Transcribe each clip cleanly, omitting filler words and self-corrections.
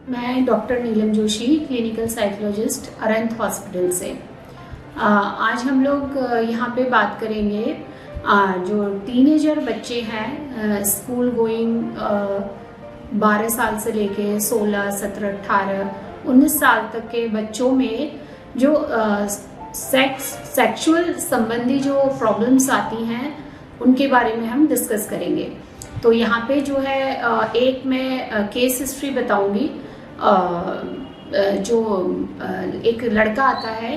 मैं डॉक्टर नीलम Joshi, clinical psychologist, अरंत hospital से। आज हम लोग यहाँ पे बात करेंगे जो टीनेजर बच्चे हैं, स्कूल गोइंग 12 साल से लेके 16, 17, 18, 19 साल तक के बच्चों में जो सेक्सुअल संबंधी जो प्रॉब्लम्स आती हैं उनके बारे में हम डिस्कस करेंगे। तो यहाँ पे जो है एक मैं केस हिस्ट्री बताऊंगी। जो एक लड़का आता है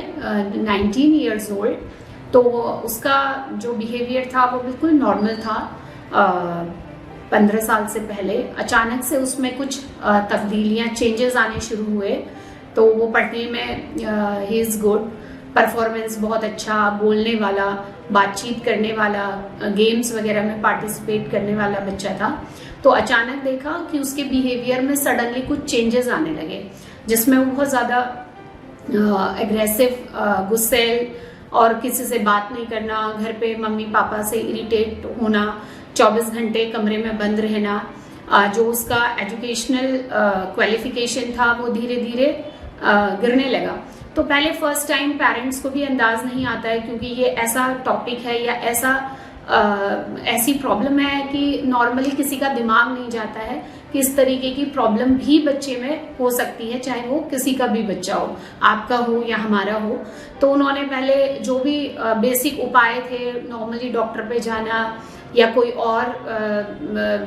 19 इयर्स ओल्ड, तो उसका जो बिहेवियर था वो बिल्कुल नॉर्मल था। 15 साल से पहले अचानक से उसमें कुछ तब्दीलियां, चेंजेस आने शुरू हुए। तो वो पढ़ने में ही इज़ गुड, परफॉर्मेंस बहुत अच्छा, बोलने वाला, बातचीत करने वाला, गेम्स वगैरह में पार्टिसिपेट करने वाला बच्चा था। तो अचानक देखा कि उसके बिहेवियर में सडनली कुछ चेंजेस आने लगे, जिसमें वो बहुत ज़्यादा एग्रेसिव, गुस्सैल और किसी से बात नहीं करना, घर पे मम्मी पापा से इरिटेट होना, 24 घंटे कमरे में बंद रहना। जो उसका एजुकेशनल क्वालिफिकेशन था वो धीरे धीरे गिरने लगा। तो पहले फर्स्ट टाइम पेरेंट्स को भी अंदाज नहीं आता है, क्योंकि ये ऐसा टॉपिक है या ऐसी प्रॉब्लम है कि नॉर्मली किसी का दिमाग नहीं जाता है कि इस तरीके की प्रॉब्लम भी बच्चे में हो सकती है, चाहे वो किसी का भी बच्चा हो, आपका हो या हमारा हो। तो उन्होंने पहले जो भी बेसिक उपाय थे, नॉर्मली डॉक्टर पे जाना या कोई और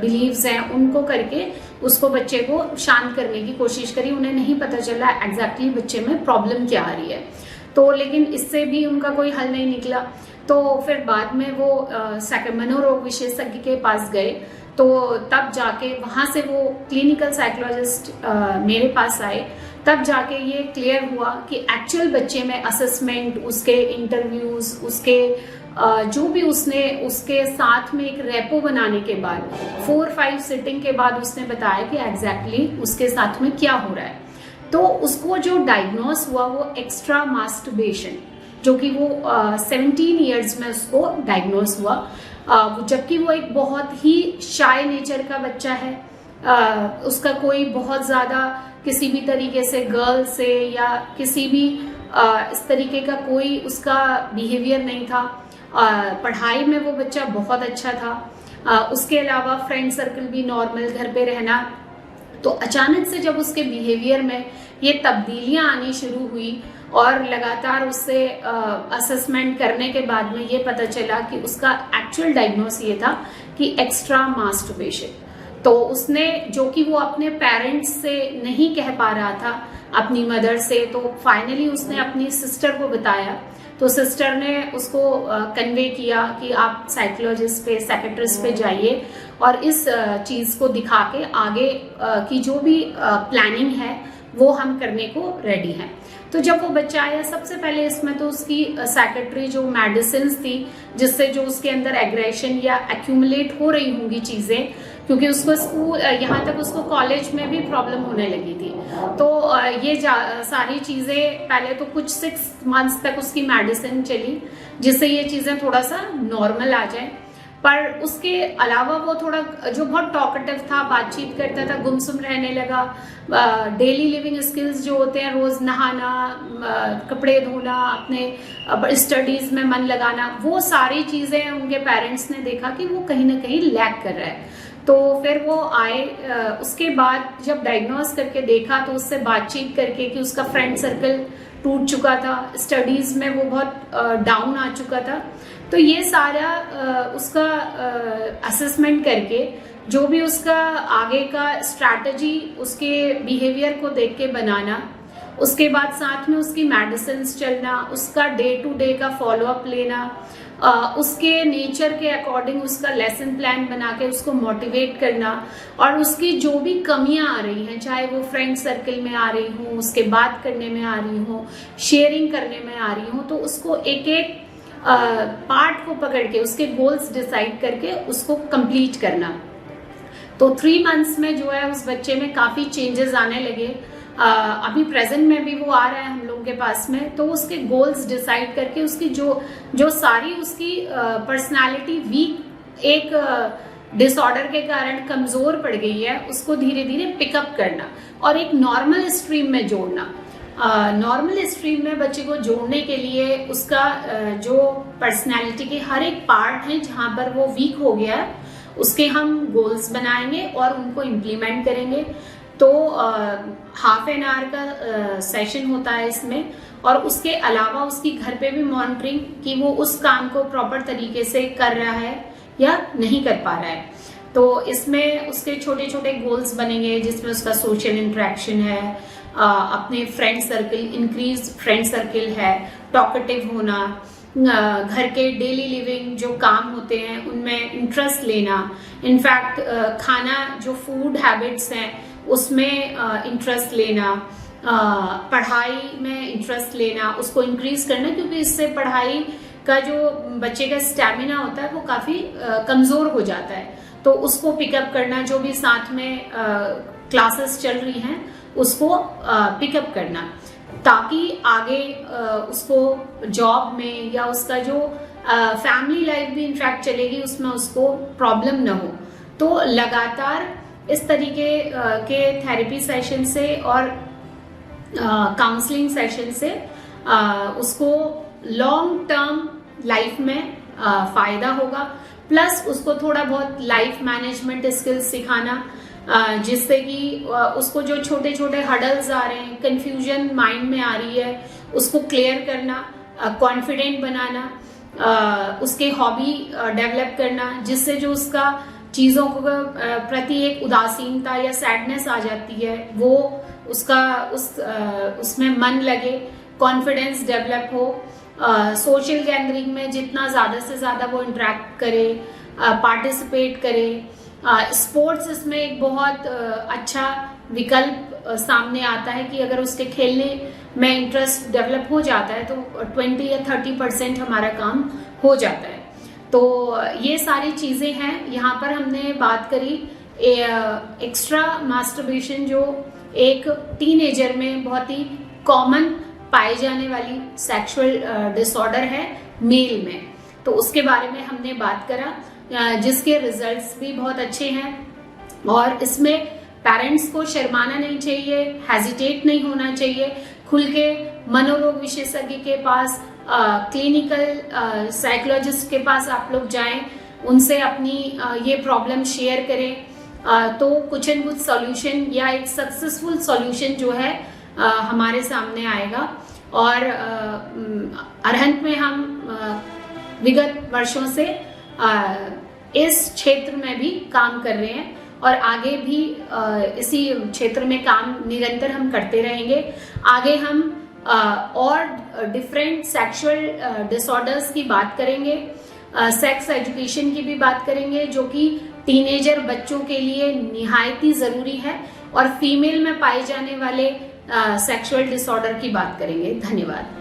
बिलीव्स हैं उनको करके उसको बच्चे को शांत करने की कोशिश करी। उन्हें नहीं पता चला एग्जैक्टली बच्चे में प्रॉब्लम क्या आ रही है। तो लेकिन इससे भी उनका कोई हल नहीं निकला। तो फिर बाद में वो मनोरोग विशेषज्ञ के पास गए। तो तब जाके वहाँ से वो क्लिनिकल साइकोलॉजिस्ट मेरे पास आए। तब जाके ये क्लियर हुआ कि एक्चुअल बच्चे में असेसमेंट, उसके इंटरव्यूज, उसके जो भी उसके साथ में एक रेपो बनाने के बाद 4-5 सिटिंग के बाद उसने बताया कि एग्जैक्टली उसके साथ में क्या हो रहा है। तो उसको जो डायग्नोस हुआ वो एक्स्ट्रा मास्टरबेशन, जो कि वो 17 इयर्स में उसको डायग्नोस हुआ। जबकि वो एक बहुत ही शाय नेचर का बच्चा है। उसका कोई बहुत ज़्यादा किसी भी तरीके से गर्ल से या किसी भी इस तरीके का कोई उसका बिहेवियर नहीं था। पढ़ाई में वो बच्चा बहुत अच्छा था। उसके अलावा फ्रेंड सर्कल भी नॉर्मल, घर पे रहना। तो अचानक से जब उसके बिहेवियर में ये तब्दीलियां आनी शुरू हुई और लगातार उससे असेसमेंट करने के बाद में ये पता चला कि उसका एक्चुअल डायग्नोस ये था कि एक्स्ट्रा मास्टरबेशन। तो उसने, जो कि वो अपने पेरेंट्स से नहीं कह पा रहा था, अपनी मदर से, तो फाइनली उसने अपनी सिस्टर को बताया। तो सिस्टर ने उसको कन्वे किया कि आप साइकोलॉजिस्ट पे, साइकेट्रिस्ट पे जाइए और इस चीज़ को दिखा के आगे की जो भी प्लानिंग है वो हम करने को रेडी हैं। तो जब वो बच्चा आया, सबसे पहले इसमें तो उसकी साइकेट्री जो मेडिसिन थी, जिससे जो उसके अंदर एग्रेशन या एक्यूमुलेट हो रही होंगी चीज़ें, क्योंकि उसको स्कूल, यहाँ तक उसको कॉलेज में भी प्रॉब्लम होने लगी थी। तो ये सारी चीज़ें पहले तो कुछ 6 मंथ्स तक उसकी मेडिसिन चली, जिससे ये चीज़ें थोड़ा सा नॉर्मल आ जाए। पर उसके अलावा वो थोड़ा, जो बहुत टॉकेटिव था, बातचीत करता था, गुमसुम रहने लगा। डेली लिविंग स्किल्स जो होते हैं, रोज़ नहाना, कपड़े धोना, अपने स्टडीज़ में मन लगाना, वो सारी चीज़ें उनके पेरेंट्स ने देखा कि वो कहीं ना कहीं लैक कर रहा है। तो फिर वो आए। उसके बाद जब डायग्नोस करके देखा तो उससे बातचीत करके कि उसका फ्रेंड सर्कल टूट चुका था, स्टडीज़ में वो बहुत डाउन आ चुका था। तो ये सारा उसका असेसमेंट करके, जो भी उसका आगे का स्ट्रैटेजी उसके बिहेवियर को देख के बनाना, उसके बाद साथ में उसकी मेडिसिन्स चलना, उसका डे टू डे का फॉलोअप लेना, उसके नेचर के अकॉर्डिंग उसका लेसन प्लान बना के उसको मोटिवेट करना, और उसकी जो भी कमियां आ रही हैं, चाहे वो फ्रेंड सर्कल में आ रही हो, उसके बात करने में आ रही हो, शेयरिंग करने में आ रही हो, तो उसको एक एक पार्ट को पकड़ के उसके गोल्स डिसाइड करके उसको कंप्लीट करना। तो 3 मंथ्स में जो है उस बच्चे में काफ़ी चेंजेस आने लगे। अभी प्रेजेंट में भी वो आ रहा है हम लोगों के पास में। तो उसके गोल्स डिसाइड करके उसकी जो सारी उसकी पर्सनालिटी वीक, एक डिसऑर्डर के कारण कमजोर पड़ गई है, उसको धीरे धीरे पिकअप करना। और एक नॉर्मल स्ट्रीम में जोड़ना। नॉर्मल स्ट्रीम में बच्चे को जोड़ने के लिए उसका जो पर्सनैलिटी के हर एक पार्ट है जहाँ पर वो वीक हो गया है उसके हम गोल्स बनाएंगे और उनको इम्प्लीमेंट करेंगे। तो हाफ एन आवर का सेशन होता है इसमें, और उसके अलावा उसकी घर पे भी मॉनिटरिंग कि वो उस काम को प्रॉपर तरीके से कर रहा है या नहीं कर पा रहा है। तो इसमें उसके छोटे छोटे गोल्स बनेंगे जिसमें उसका सोशल इंटरेक्शन है, अपने friend circle, increase friend circle है, टॉकेटिव होना, घर के डेली लिविंग जो काम होते हैं उनमें इंटरेस्ट लेना, इनफैक्ट खाना जो फूड हैबिट्स हैं उसमें इंटरेस्ट लेना, पढ़ाई में इंटरेस्ट लेना, उसको इंक्रीज करना, क्योंकि इससे पढ़ाई का जो बच्चे का स्टैमिना होता है वो काफी कमजोर हो जाता है। तो उसको पिकअप करना, जो भी साथ में क्लासेस चल रही हैं उसको पिकअप करना, ताकि आगे उसको जॉब में या उसका जो फैमिली लाइफ भी इनफैक्ट चलेगी उसमें उसको प्रॉब्लम न हो। तो लगातार इस तरीके के थेरेपी सेशन से और काउंसलिंग सेशन से उसको लॉन्ग टर्म लाइफ में फायदा होगा। प्लस उसको थोड़ा बहुत लाइफ मैनेजमेंट स्किल्स सिखाना, जिससे कि उसको जो छोटे छोटे हडल्स आ रहे हैं, कंफ्यूजन माइंड में आ रही है, उसको क्लियर करना, कॉन्फिडेंट बनाना, उसके हॉबी डेवलप करना, जिससे जो उसका चीजों को प्रति एक उदासीनता या सैडनेस आ जाती है वो उसका उसमें मन लगे, कॉन्फिडेंस डेवलप हो, सोशल गैदरिंग में जितना ज्यादा से ज्यादा वो इंटरेक्ट करे, पार्टिसिपेट करे। स्पोर्ट्स इसमें एक बहुत अच्छा विकल्प सामने आता है कि अगर उसके खेलने में इंटरेस्ट डेवलप हो जाता है तो 20 या 30% हमारा काम हो जाता है। तो ये सारी चीजें हैं। यहाँ पर हमने बात करी एक्स्ट्रा मास्टरबेशन, जो एक टीनेजर में बहुत ही कॉमन पाए जाने वाली सेक्सुअल डिसऑर्डर है मेल में, तो उसके बारे में हमने बात करा, जिसके रिजल्ट्स भी बहुत अच्छे हैं। और इसमें पेरेंट्स को शर्माना नहीं चाहिए, हेजिटेट नहीं होना चाहिए, खुल के मनोरोग विशेषज्ञ के पास, क्लिनिकल साइकोलॉजिस्ट के पास आप लोग जाएं, उनसे अपनी ये प्रॉब्लम शेयर करें, तो कुछ न कुछ सॉल्यूशन या एक सक्सेसफुल सॉल्यूशन जो है हमारे सामने आएगा। और अरहंत में हम विगत वर्षों से इस क्षेत्र में भी काम कर रहे हैं और आगे भी इसी क्षेत्र में काम निरंतर हम करते रहेंगे। आगे हम और डिफरेंट सेक्सुअल डिसऑर्डर्स की बात करेंगे, सेक्स एजुकेशन की भी बात करेंगे, जो कि टीनेजर बच्चों के लिए निहायत ही जरूरी है, और फीमेल में पाए जाने वाले सेक्सुअल डिसऑर्डर की बात करेंगे। धन्यवाद।